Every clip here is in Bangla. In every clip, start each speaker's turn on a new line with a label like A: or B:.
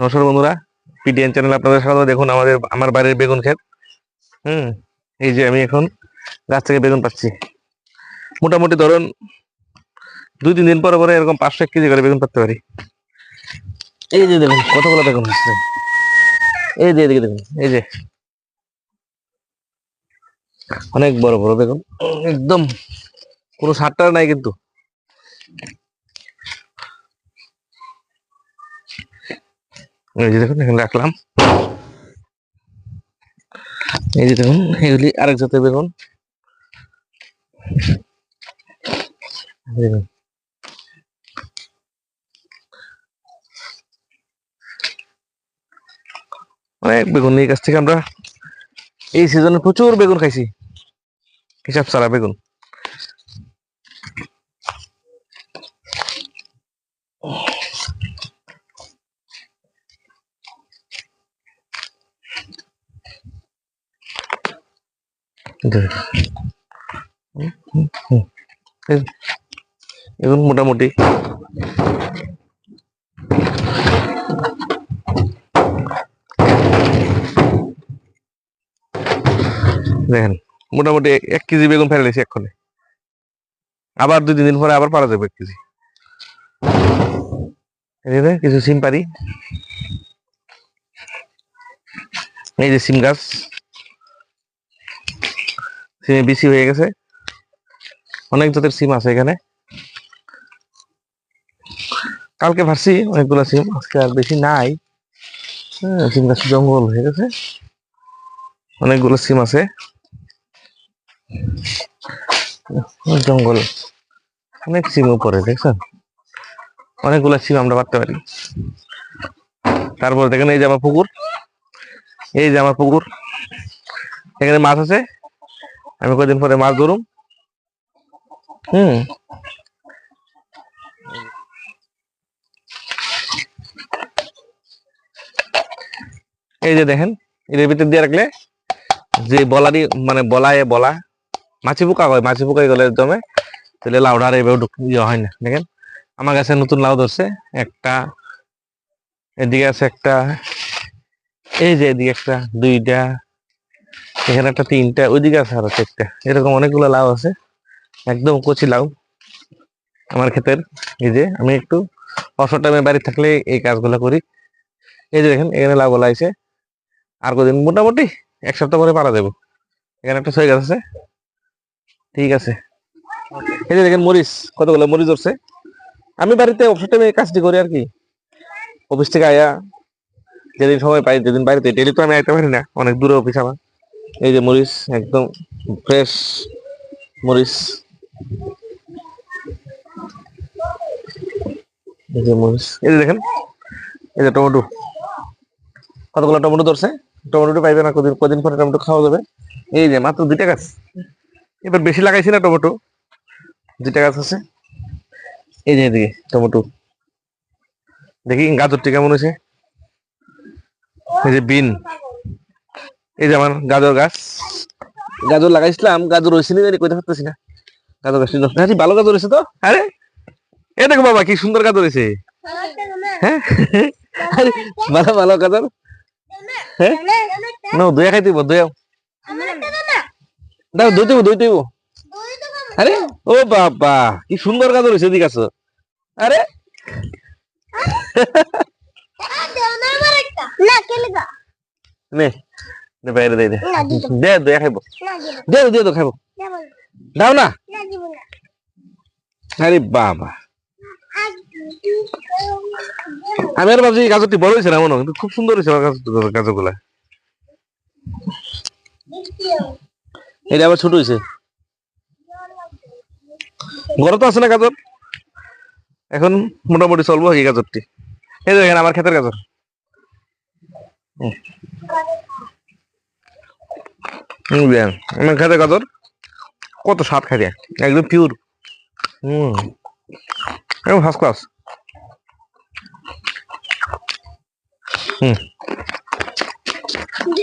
A: নমস্কার বন্ধুরা, পিটিএন চ্যানেল আপনাদের স্বাগত। দেখুন আমার বাড়ির বেগুন ক্ষেত। হুম এই যে আমি এখন গাছ থেকে বেগুন পাচ্ছি। মোটামুটি ধরুন 2-3 দিন পরে পরে এরকম 500 কেজি করে বেগুন পাতে পারি। এই যে দেখুন কতগুলো বেগুন হচ্ছে। এই যে এদিকে দেখুন, এই যে অনেক বড় বড় বেগুন, একদম কোনো সারটার নাই কিন্তু। এই যে দেখুন এখানে রাখলাম। এই যে দেখুন এগুলি আরেক জাতের বেগুন। অনেক বেগুন, এই গাছ থেকে আমরা এই সিজনে প্রচুর বেগুন খাইছি, হিসাব ছাড়া বেগুন। এখন মোটামুটি দেখেন, মোটামুটি 1 কেজি বেগুন ফেলে দিয়েছি এক্ষণে। আবার 2-3 দিন পরে আবার পারা যাবে 1 কেজি। কিছু সিম পারি। এই যে সিম গাছ, সিমে বেশি হয়ে গেছে। অনেক জাতের সিম আছে এখানে। কালকে ভাবছি অনেকগুলো সিম, আজকে আর বেশি নাই। সিম গাছ জঙ্গল হয়ে গেছে, অনেকগুলো সিম আছে। জঙ্গল, অনেক সিম উপরে দেখছেন, অনেকগুলো সিম আমরা পারতে পারি। তারপর দেখেন এই যে আমার পুকুর, এই যে আমার পুকুর, এখানে মাছ আছে। আমি কয়েকদিন পরে মাছ ধরুম। এই যে দেখেন, এর ভিতর দিয়ে রাখলে যে বলারি মানে বলা মাছি পোকা হয়, মাছি পোকা গেলে জমে, তাহলে লাউডা আর এভাবে ইয়ে হয় না। দেখেন আমার কাছে নতুন লাউ ধরছে একটা, এদিকে আছে একটা, এই যে এদিকে একটা, 2টা, এখানে একটা, 3টা, ওইদিকে আছে আরো 4টা। এরকম অনেকগুলো লাউ আছে, একদম কচি লাউ আমার ক্ষেতের। এই যে আমি একটু অবসর টাইমে বাড়ি থাকলে এই কাজগুলো করি। এই যে দেখেন এখানে লাউ গোলা আছে, আর কদিন মোটামুটি 1 সপ্তাহ পরে পারা যাবো। এখানে একটা ছয় গাছ আছে, ঠিক আছে। এই যে দেখেন মরিচ, কতগুলো মরিচ ধরছে। আমি বাড়িতে অবসর টাইমে এই কাজটি করি আর কি। অফিস থেকে আয়া যেদিন সময় পাই, যেদিন বাড়িতে, ডেলি তো আমি আইতে পারি না, অনেক দূরে অফিস আমার। এই যে মরিচ, একদম ফ্রেশ মরিচ। এই যে মরিচ, এই যে দেখেন, এই যে টমেটো, কতগুলো টমেটো ধরছে। টমেটো পাইবে না, কদিন কদিন পরে টমেটো খাওয়া যাবে। এই যে মাত্র 2টা গাছ, এবার বেশি লাগাইছি না টমেটো, 2টা গাছ আছে। এই যে এদিকে টমেটো, দেখি গাজরটি কেমন হয়েছে। এই যে বিন, এই যে আমার গাজর গাছ, গাজর লাগাইছিলাম, গাজর হয়েছে না কইতে পারতেছি না। গাজর গাছটি নষ্ট, হ্যাঁ ভালো গাজর হয়েছে তো। আরে এ দেখো বাবা, কি সুন্দর গাজর হয়েছে। হ্যাঁ ভালো ভালো গাজর। হ্যাঁ না, দইয়া খাই দিব, দইয়াও দাও, দই দিব, দই দিব। আরে ও বাবা, কি সুন্দর গাজর হয়েছে, এদিকে আছো। আরে নে নে, বাইরে দে, দে দইয়া খাইব, দে দিয়ে তো খাইব, দাও না। আরে বাবা, আমি আর ভাবছি গাজরটি বড় হয়েছে না, মনে কিন্তু খুব সুন্দর হয়েছে আমার গাজর গুলা। এটা আবার ছোট হয়েছে, ঘরে তো আছে না গাজর, এখন মোটামুটি চলবো এই গাজরটি। এই দেখেন আমার ক্ষেতের গাজর। আমার ক্ষেতের গাজর কত স্বাদ খাই, একদম পিওর। একদম ফার্স্ট ক্লাস।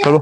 A: চলো।